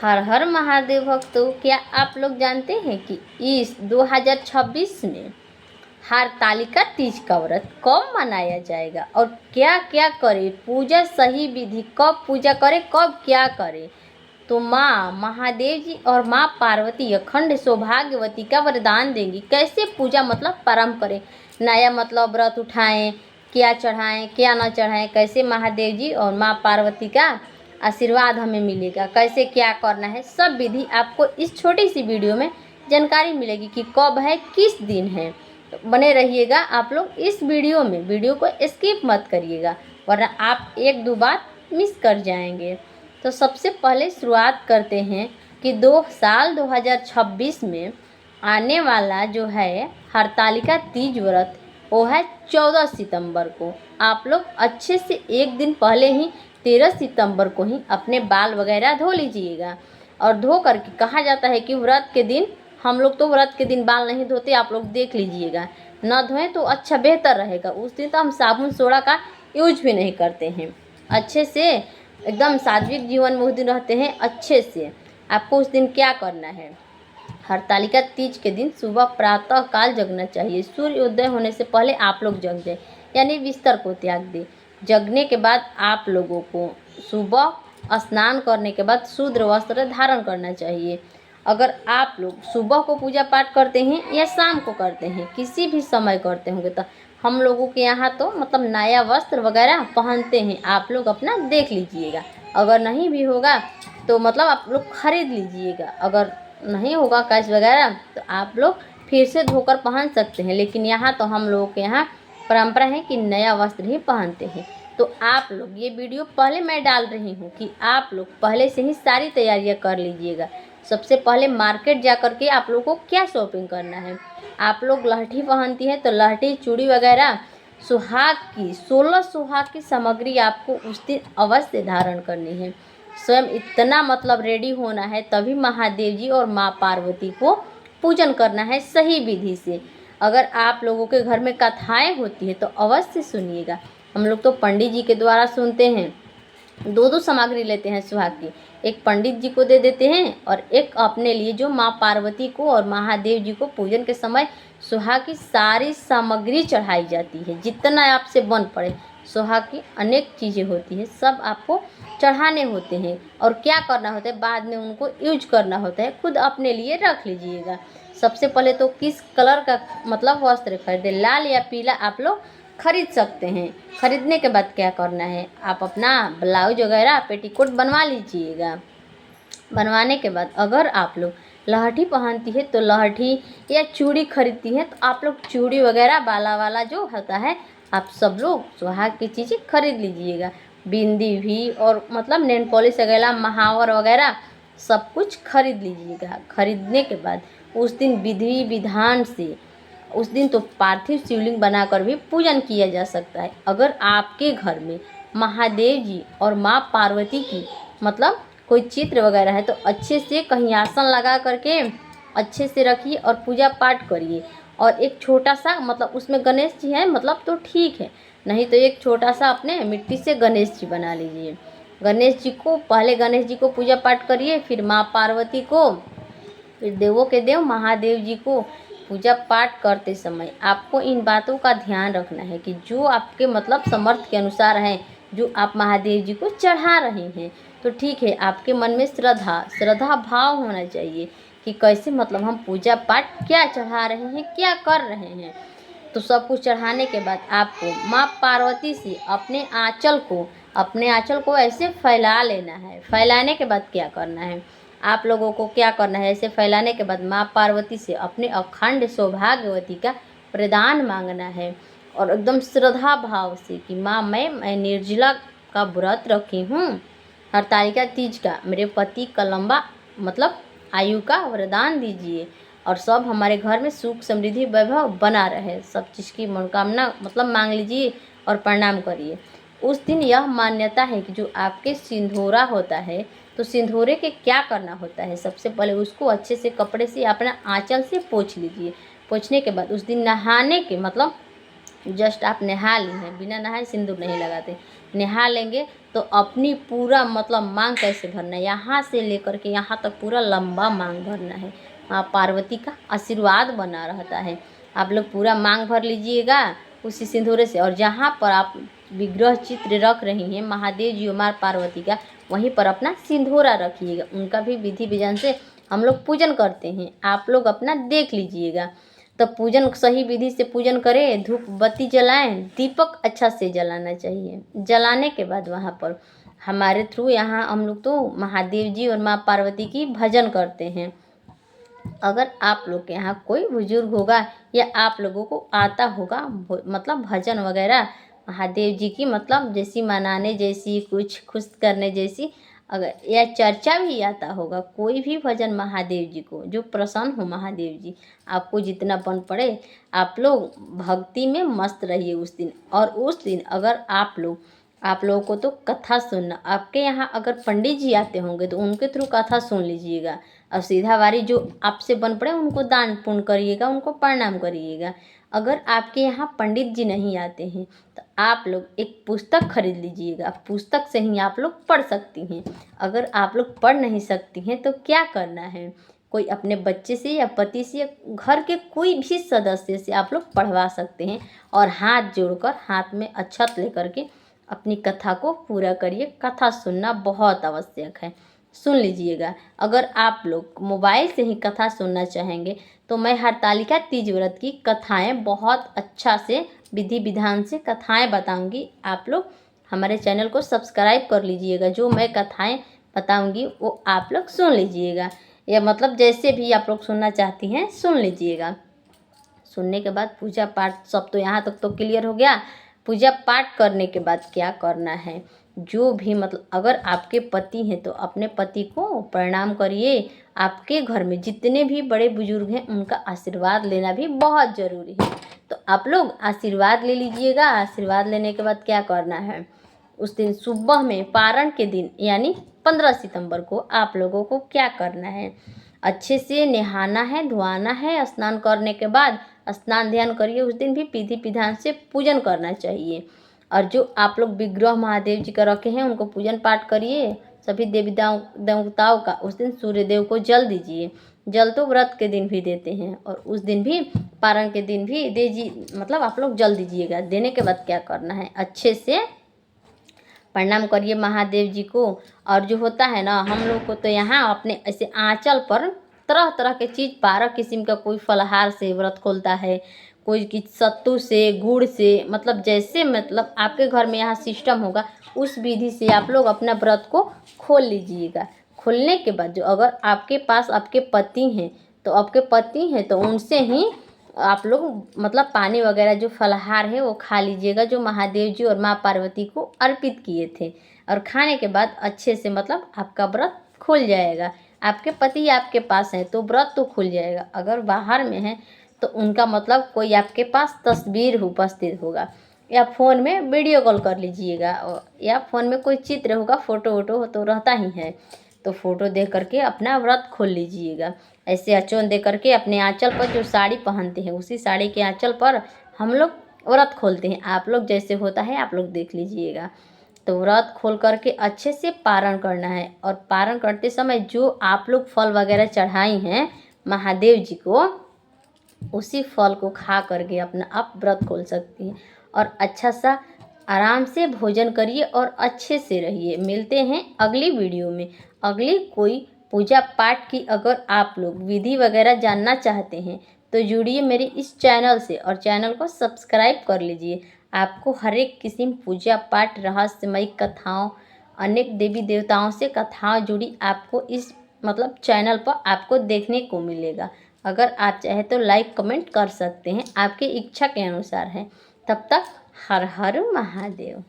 हर हर महादेव भक्तों, क्या आप लोग जानते हैं कि इस 2026 में हरतालिका तीज का व्रत कब मनाया जाएगा और क्या क्या करें, पूजा सही विधि कब पूजा करें, कब क्या करें। तो माँ महादेव जी और माँ पार्वती अखंड सौभाग्यवती का वरदान देंगी। कैसे पूजा मतलब प्रारंभ करें, नया मतलब व्रत उठाएं, क्या चढ़ाएं क्या न चढ़ाएं, कैसे महादेव जी और माँ पार्वती का आशीर्वाद हमें मिलेगा, कैसे क्या करना है, सब विधि आपको इस छोटी सी वीडियो में जानकारी मिलेगी कि कब है, किस दिन है। तो बने रहिएगा आप लोग इस वीडियो में, वीडियो को स्किप मत करिएगा वरना आप एक दो बात मिस कर जाएंगे। तो सबसे पहले शुरुआत करते हैं कि 2026 में आने वाला जो है हरतालिका तीज व्रत वो है 14 सितंबर को। आप लोग अच्छे से एक दिन पहले ही 13 सितंबर को ही अपने बाल वगैरह धो लीजिएगा। और धो करके कहा जाता है कि व्रत के दिन, हम लोग तो व्रत के दिन बाल नहीं धोते, आप लोग देख लीजिएगा, न धोएं तो अच्छा बेहतर रहेगा। उस दिन तो हम साबुन सोडा का यूज भी नहीं करते हैं, अच्छे से एकदम सात्विक जीवन में उस दिन रहते हैं अच्छे से। आपको उस दिन क्या करना है, हरतालिका तीज के दिन सुबह प्रातः काल जगना चाहिए। सूर्योदय होने से पहले आप लोग जग जाए, यानी बिस्तर को त्याग दें। जगने के बाद आप लोगों को सुबह स्नान करने के बाद शुद्ध वस्त्र धारण करना चाहिए। अगर आप लोग सुबह को पूजा पाठ करते हैं या शाम को करते हैं, किसी भी समय करते होंगे, तो हम लोगों के यहाँ तो मतलब नया वस्त्र वगैरह पहनते हैं। आप लोग अपना देख लीजिएगा, अगर नहीं भी होगा तो मतलब आप लोग खरीद लीजिएगा। अगर नहीं होगा कैश वगैरह तो आप लोग फिर से धोकर पहन सकते हैं। लेकिन यहाँ तो हम लोगों के यहाँ परंपरा है कि नया वस्त्र ही पहनते हैं। तो आप लोग ये वीडियो पहले मैं डाल रही हूँ कि आप लोग पहले से ही सारी तैयारियाँ कर लीजिएगा। सबसे पहले मार्केट जा कर के आप लोगों को क्या शॉपिंग करना है। आप लोग लहठी पहनती हैं तो लहठी, चूड़ी वगैरह, सुहाग की 16 सुहाग की सामग्री आपको उस दिन अवश्य धारण करनी है। स्वयं इतना मतलब रेडी होना है, तभी महादेव जी और माँ पार्वती को पूजन करना है सही विधि से। अगर आप लोगों के घर में कथाएं होती है तो अवश्य सुनिएगा। हम लोग तो पंडित जी के द्वारा सुनते हैं। दो दो सामग्री लेते हैं सुहाग की, एक पंडित जी को दे देते हैं और एक अपने लिए, जो माँ पार्वती को और महादेव जी को पूजन के समय सुहाग की सारी सामग्री चढ़ाई जाती है। जितना आपसे बन पड़े, सुहाग की अनेक चीज़ें होती हैं, सब आपको चढ़ाने होते हैं। और क्या करना होता है, बाद में उनको यूज करना होता है, खुद अपने लिए रख लीजिएगा। सबसे पहले तो किस कलर का मतलब वस्त्र खरीदे, लाल या पीला आप लोग खरीद सकते हैं। खरीदने के बाद क्या करना है, आप अपना ब्लाउज वगैरह पेटीकोट बनवा लीजिएगा। बनवाने के बाद अगर आप लोग लहठी पहनती है तो लहठी, या चूड़ी खरीदती है तो आप लोग चूड़ी वगैरह बाला वाला जो होता है, आप सब लोग सुहाग की चीज़ें खरीद लीजिएगा। बिंदी भी और मतलब नेल पॉलिश वगैरह, महावर वगैरह सब कुछ खरीद लीजिएगा। खरीदने के बाद उस दिन विधि विधान से, उस दिन तो पार्थिव शिवलिंग बनाकर भी पूजन किया जा सकता है। अगर आपके घर में महादेव जी और माँ पार्वती की मतलब कोई चित्र वगैरह है तो अच्छे से कहीं आसन लगा करके अच्छे से रखिए और पूजा पाठ करिए। और एक छोटा सा मतलब उसमें गणेश जी हैं मतलब तो ठीक है, नहीं तो एक छोटा सा अपने मिट्टी से गणेश जी बना लीजिए। गणेश जी को पहले गणेश जी को पूजा पाठ करिए, फिर माँ पार्वती को, फिर देवों के देव महादेव जी को पूजा पाठ करते समय आपको इन बातों का ध्यान रखना है कि जो आपके मतलब समर्थ के अनुसार है, जो आप महादेव जी को चढ़ा रहे हैं, तो ठीक है, आपके मन में श्रद्धा भाव होना चाहिए कि कैसे मतलब हम पूजा पाठ क्या चढ़ा रहे हैं, क्या कर रहे हैं। तो सब कुछ चढ़ाने के बाद आपको माँ पार्वती से अपने आंचल को ऐसे फैला लेना है। फैलाने के बाद क्या करना है, आप लोगों को क्या करना है, ऐसे फैलाने के बाद माँ पार्वती से अपने अखंड सौभाग्यवती का प्रदान मांगना है। और एकदम श्रद्धा भाव से कि माँ मैं निर्जला का व्रत रखी हूँ, हरतालिका तीज का, मेरे पति का लंबा मतलब आयु का वरदान दीजिए और सब हमारे घर में सुख समृद्धि वैभव बना रहे। सब चीज़ की मनोकामना मतलब मांग लीजिए और प्रणाम करिए। उस दिन यह मान्यता है कि जो आपके सिंदूरा होता है, तो सिंदूरे के क्या करना होता है, सबसे पहले उसको अच्छे से कपड़े से अपना आंचल से पोंछ लीजिए। पोंछने के बाद उस दिन नहाने के मतलब जस्ट आप नहा ली हैं, बिना नहाए सिंदूर नहीं लगाते, नहा लेंगे तो अपनी पूरा मतलब मांग कैसे भरना है, यहाँ से लेकर के यहाँ तक पूरा लंबा मांग भरना है। माँ पार्वती का आशीर्वाद बना रहता है। आप लोग पूरा मांग भर लीजिएगा उसी सिंदूर से। और जहाँ पर आप विग्रह चित्र रख रही हैं महादेव जी और माँ पार्वती का, वहीं पर अपना सिंदूरा रखिएगा। उनका भी विधि विधान से हम लोग पूजन करते हैं, आप लोग अपना देख लीजिएगा। तो पूजन सही विधि से पूजन करें, धूप बत्ती जलाएं, दीपक अच्छा से जलाना चाहिए। जलाने के बाद वहाँ पर हमारे थ्रू यहाँ हम लोग तो महादेव जी और माँ पार्वती की भजन करते हैं। अगर आप लोग के यहाँ कोई बुजुर्ग होगा या आप लोगों को आता होगा मतलब भजन वगैरह महादेव जी की, मतलब जैसी मनाने जैसी, कुछ खुश करने जैसी, अगर या चर्चा भी आता होगा कोई भी भजन महादेव जी को, जो प्रसन्न हो महादेव जी, आपको जितना बन पड़े आप लोग भक्ति में मस्त रहिए उस दिन। और उस दिन अगर आप लोगों को तो कथा सुनना, आपके यहाँ अगर पंडित जी आते होंगे तो उनके थ्रू कथा सुन लीजिएगा। और सीधा वारी जो आपसे बन पड़े उनको दान पुण्य करिएगा, उनको प्रणाम करिएगा। अगर आपके यहाँ पंडित जी नहीं आते हैं तो आप लोग एक पुस्तक खरीद लीजिएगा, पुस्तक से ही आप लोग पढ़ सकती हैं। अगर आप लोग पढ़ नहीं सकती हैं तो क्या करना है, कोई अपने बच्चे से या पति से या घर के कोई भी सदस्य से आप लोग पढ़वा सकते हैं। और हाथ जोड़कर, हाथ में अक्षत लेकर के अपनी कथा को पूरा करिए। कथा सुनना बहुत आवश्यक है, सुन लीजिएगा। अगर आप लोग मोबाइल से ही कथा सुनना चाहेंगे तो मैं हरतालिका तीज व्रत की कथाएं बहुत अच्छा से विधि विधान से कथाएं बताऊंगी। आप लोग हमारे चैनल को सब्सक्राइब कर लीजिएगा, जो मैं कथाएं बताऊंगी वो आप लोग सुन लीजिएगा, या मतलब जैसे भी आप लोग सुनना चाहती हैं सुन लीजिएगा। सुनने के बाद पूजा पाठ सब तो यहाँ तक तो क्लियर हो गया। पूजा पाठ करने के बाद क्या करना है, जो भी मतलब अगर आपके पति हैं तो अपने पति को प्रणाम करिए। आपके घर में जितने भी बड़े बुजुर्ग हैं उनका आशीर्वाद लेना भी बहुत ज़रूरी है, तो आप लोग आशीर्वाद ले लीजिएगा। आशीर्वाद लेने के बाद क्या करना है, उस दिन सुबह में पारण के दिन यानी 15 सितंबर को आप लोगों को क्या करना है, अच्छे से नहाना है, धोआना है। स्नान करने के बाद स्नान ध्यान करिए, उस दिन भी विधि विधान से पूजन करना चाहिए। और जो आप लोग विग्रह महादेव जी का रखे हैं उनको पूजन पाठ करिए। सभी देवी देवताओं का उस दिन सूर्यदेव को जल दीजिए। जल तो व्रत के दिन भी देते हैं और उस दिन भी पारण के दिन भी मतलब आप लोग जल दीजिएगा। देने के बाद क्या करना है, अच्छे से प्रणाम करिए महादेव जी को। और जो होता है ना, हम लोग को तो यहाँ अपने ऐसे आंचल पर तरह तरह के चीज़, 12 किस्म का, कोई फलाहार से व्रत खोलता है, कोई की सत्तू से, गुड़ से, मतलब जैसे मतलब आपके घर में यहाँ सिस्टम होगा उस विधि से आप लोग अपना व्रत को खोल लीजिएगा। खोलने के बाद जो अगर आपके पास आपके पति हैं तो उनसे ही आप लोग मतलब पानी वगैरह जो फलाहार है वो खा लीजिएगा, जो महादेव जी और माँ पार्वती को अर्पित किए थे। और खाने के बाद अच्छे से मतलब आपका व्रत खुल जाएगा। आपके पति आपके पास हैं तो व्रत तो खुल जाएगा। अगर बाहर में है तो उनका मतलब कोई आपके पास तस्वीर उपस्थित होगा, या फ़ोन में वीडियो कॉल कर लीजिएगा, या फ़ोन में कोई चित्र होगा, फ़ोटो वोटो तो रहता ही है, तो फ़ोटो देख करके अपना व्रत खोल लीजिएगा। ऐसे अचोन दे करके अपने आंचल पर जो साड़ी पहनते हैं उसी साड़ी के आंचल पर हम लोग व्रत खोलते हैं। आप लोग जैसे होता है आप लोग देख लीजिएगा। तो व्रत खोल करके अच्छे से पारण करना है। और पारण करते समय जो आप लोग फल वगैरह चढ़ाई हैं महादेव जी को, उसी फल को खा करके अपना आप व्रत खोल सकती हैं। और अच्छा सा आराम से भोजन करिए और अच्छे से रहिए। मिलते हैं अगली वीडियो में, अगली कोई पूजा पाठ की। अगर आप लोग विधि वगैरह जानना चाहते हैं तो जुड़िए मेरे इस चैनल से और चैनल को सब्सक्राइब कर लीजिए। आपको हर एक किस्म पूजा पाठ, रहस्यमयी कथाओं, अनेक देवी देवताओं से कथाएं जुड़ी आपको इस मतलब चैनल पर आपको देखने को मिलेगा। अगर आप चाहे तो लाइक कमेंट कर सकते हैं, आपकी इच्छा के अनुसार है। तब तक हर हर महादेव।